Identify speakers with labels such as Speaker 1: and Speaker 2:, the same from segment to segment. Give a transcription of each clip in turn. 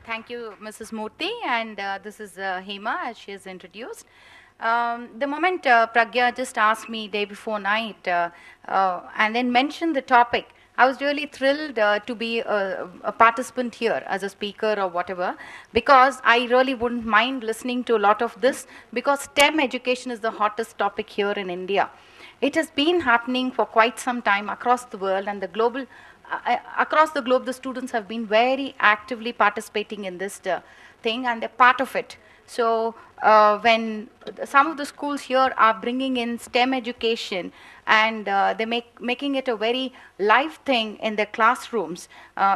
Speaker 1: Thank you, Mrs. Murthy, and this is Hema, as she has introduced. The moment Pragya just asked me day before night and then mentioned the topic, I was really thrilled to be a participant here as a speaker or whatever, because I really wouldn't mind listening to a lot of this, because STEM education is the hottest topic here in India. It has been happening for quite some time across the world, and the global across the globe, the students have been very actively participating in this thing, and they're part of it. So when some of the schools here are bringing in STEM education, and they're making it a very live thing in their classrooms,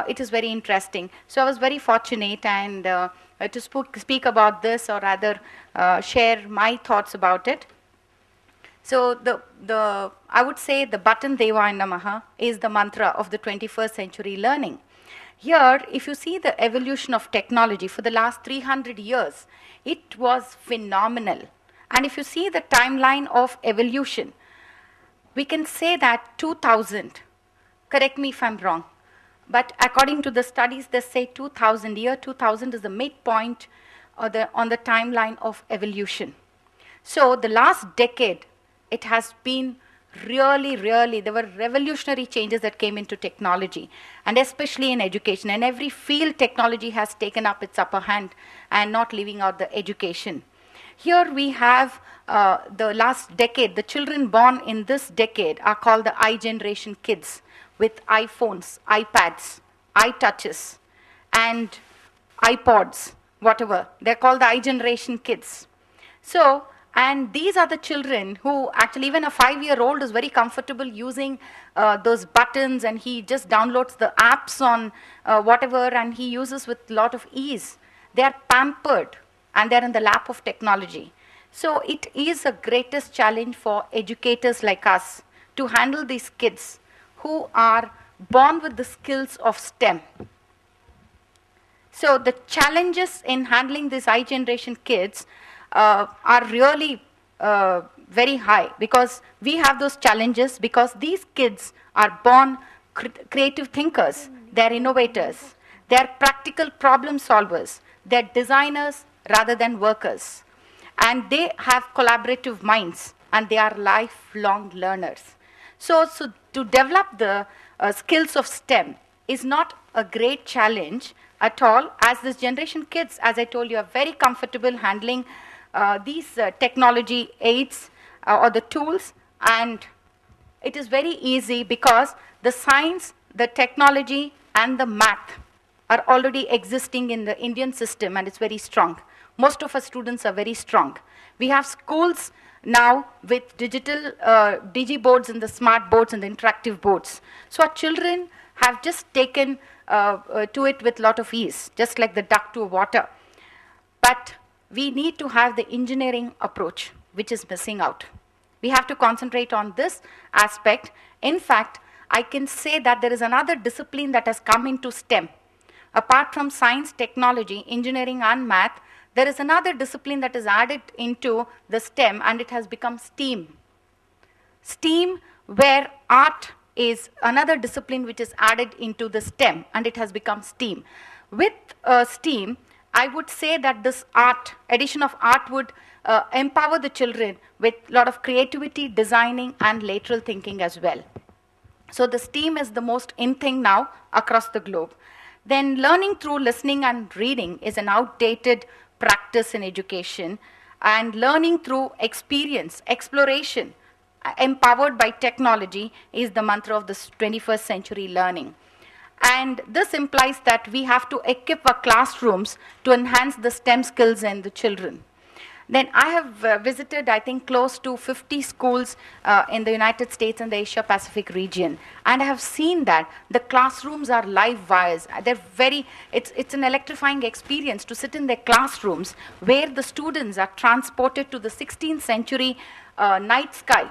Speaker 1: it is very interesting. So I was very fortunate and to speak about this, or rather share my thoughts about it. So I would say the button Devaya Namaha is the mantra of the 21st century learning. Here, if you see the evolution of technology for the last 300 years, it was phenomenal. And if you see the timeline of evolution, we can say that 2000, correct me if I'm wrong, but according to the studies, they say 2000, year 2000 is the midpoint on the timeline of evolution. So the last decade, it has been really, there were revolutionary changes that came into technology, and especially in education. And every field technology has taken up its upper hand, and not leaving out the education. Here we have the last decade. The children born in this decade are called the I generation kids, with iPhones, iPads, iTouches, and iPods, whatever. They're called the I generation kids. So, and these are the children who actually, even a 5-year-old is very comfortable using those buttons, and he just downloads the apps on whatever, and he uses with a lot of ease. They are pampered, and they're in the lap of technology. So it is a greatest challenge for educators like us to handle these kids who are born with the skills of STEM. So the challenges in handling these I generation kids are really very high, because we have those challenges, because these kids are born creative thinkers, they're innovators, they're practical problem solvers, they're designers rather than workers, and they have collaborative minds, and they are lifelong learners. So to develop the skills of STEM is not a great challenge at all, as this generation kids, as I told you, are very comfortable handling these technology aids or the tools, and it is very easy, because the science, the technology, and the math are already existing in the Indian system, and it's very strong. Most of our students are very strong. We have schools now with digital digi boards and the smart boards and the interactive boards. So our children have just taken to it with a lot of ease, just like the duck to water. But we need to have the engineering approach, which is missing out. We have to concentrate on this aspect. In fact, I can say that there is another discipline that has come into STEM. Apart from science, technology, engineering, and math, there is another discipline that is added into the STEM, and it has become STEAM. STEAM, where art is another discipline which is added into the STEM, and it has become STEAM. With STEAM, I would say that this addition of art would empower the children with a lot of creativity, designing, and lateral thinking as well. So the STEAM is the most in thing now across the globe. Then learning through listening and reading is an outdated practice in education, and learning through experience, exploration, empowered by technology, is the mantra of this 21st century learning. And this implies that we have to equip our classrooms to enhance the STEM skills in the children. Then I have visited, I think, close to 50 schools in the United States and the Asia Pacific region. And I have seen that the classrooms are live wires. It's an electrifying experience to sit in their classrooms, where the students are transported to the 16th century night sky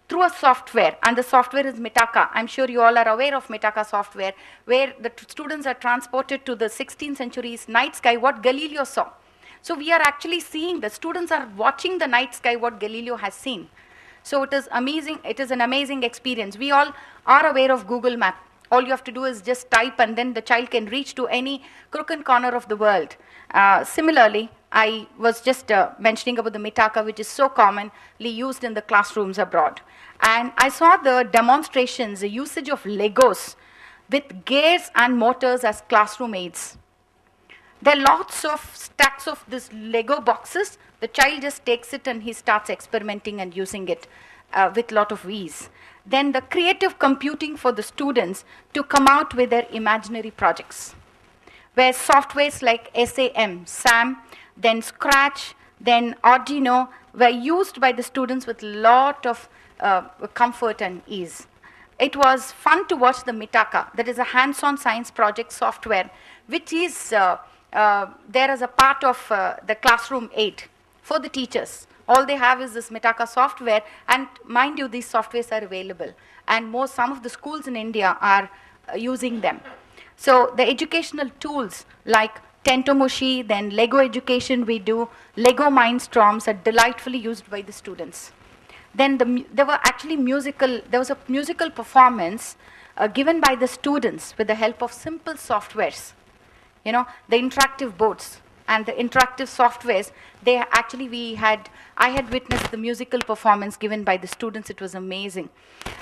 Speaker 1: through a software, and the software is Mitaka. I'm sure you all are aware of Mitaka software, where the students are transported to the 16th century's night sky, what Galileo saw. So we are actually seeing, the students are watching the night sky, what Galileo has seen. So it is amazing, it is an amazing experience. We all are aware of Google Map. All you have to do is just type, and then the child can reach to any crook and corner of the world. Similarly, I was just mentioning about the Mitaka, which is so commonly used in the classrooms abroad. And I saw the demonstrations, the usage of Legos with gears and motors as classroom aids. There are lots of stacks of these Lego boxes. The child just takes it and he starts experimenting and using it with a lot of ease. Then the creative computing for the students to come out with their imaginary projects, where softwares like SAM, then Scratch, then Arduino were used by the students with a lot of comfort and ease. It was fun to watch the Mitaka, that is a hands-on science project software, which is there as a part of the classroom aid for the teachers. All they have is this Mitaka software, and mind you, these softwares are available, and some of the schools in India are using them. So the educational tools like Tentomoshi, then Lego Education we do, Lego Mindstorms are delightfully used by the students. Then there was a musical performance given by the students with the help of simple softwares. You know, the interactive boards and the interactive softwares, I had witnessed the musical performance given by the students. It was amazing.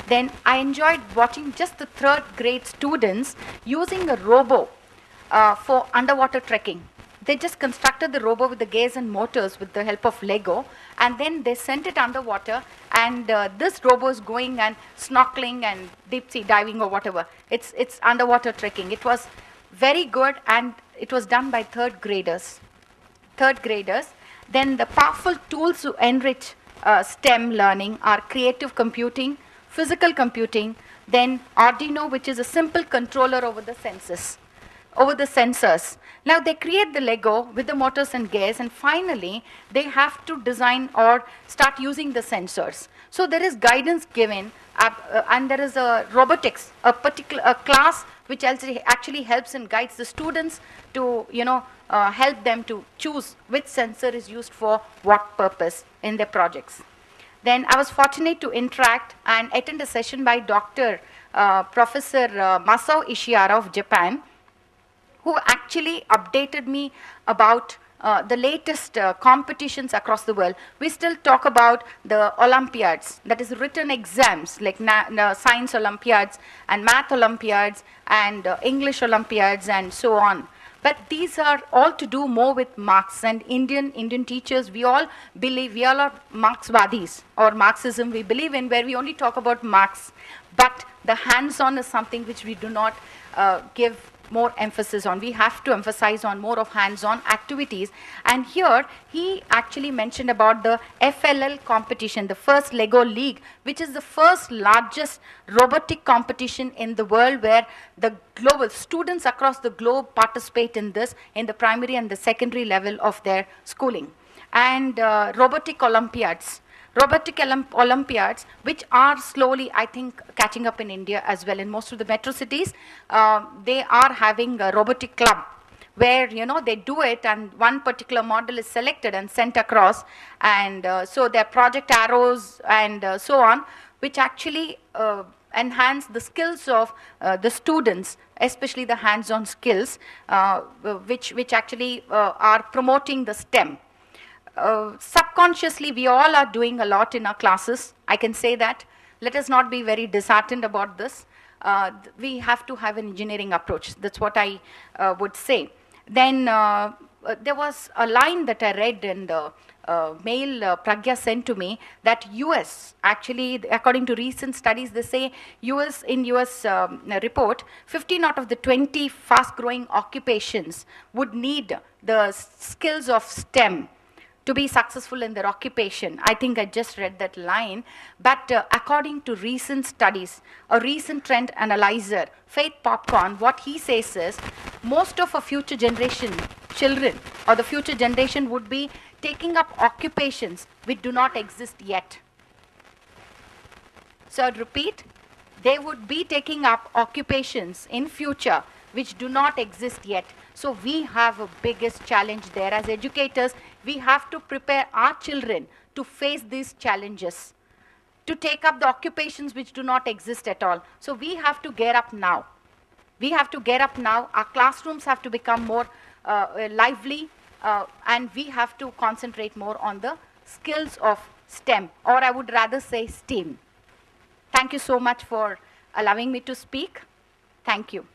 Speaker 1: Then I enjoyed watching just the third grade students using a robo for underwater trekking. They just constructed the robo with the gears and motors with the help of Lego, and then they sent it underwater, and this robo is going and snorkeling and deep sea diving or whatever. It's underwater trekking. It was very good, and it was done by third graders. Then the powerful tools to enrich STEM learning are creative computing, physical computing, then Arduino, which is a simple controller over the sensors. Now they create the Lego with the motors and gears, and finally they have to design or start using the sensors. So there is guidance given, and there is a robotics, a class which actually helps and guides the students to, help them to choose which sensor is used for what purpose in their projects. Then I was fortunate to interact and attend a session by Professor Masao Ishihara of Japan, who actually updated me about the latest competitions across the world. We still talk about the Olympiads, that is written exams like science Olympiads and math Olympiads and English Olympiads and so on. But these are all to do more with marks, and Indian teachers, we all are Marxwadis or Marxism we believe in, where we only talk about marks. But the hands-on is something which we do not give more emphasis on. We have to emphasize on more of hands-on activities. And here, he actually mentioned about the FLL competition, the first Lego League, which is the first largest robotic competition in the world, where the global students across the globe participate in this in the primary and the secondary level of their schooling. And robotic Olympiads, which are slowly, I think, catching up in India as well. In most of the metro cities, they are having a robotic club where, they do it, and one particular model is selected and sent across. And so their project arrows and so on, which actually enhance the skills of the students, especially the hands-on skills, which actually are promoting the STEM. Subconsciously, we all are doing a lot in our classes. I can say that. Let us not be very disheartened about this. We have to have an engineering approach. That's what I would say. Then there was a line that I read in the mail Pragya sent to me, that US, actually, according to recent studies, they say in US report, 15 out of the 20 fast-growing occupations would need the skills of STEM to be successful in their occupation. I think I just read that line. But according to recent studies, a recent trend analyzer, Faith Popcorn, what he says is, most of our future generation children or the future generation would be taking up occupations which do not exist yet. So I'd repeat, they would be taking up occupations in future which do not exist yet. So we have a biggest challenge there. As educators, we have to prepare our children to face these challenges, to take up the occupations which do not exist at all. So we have to gear up now. We have to get up now. Our classrooms have to become more lively, and we have to concentrate more on the skills of STEM, or I would rather say STEAM. Thank you so much for allowing me to speak. Thank you.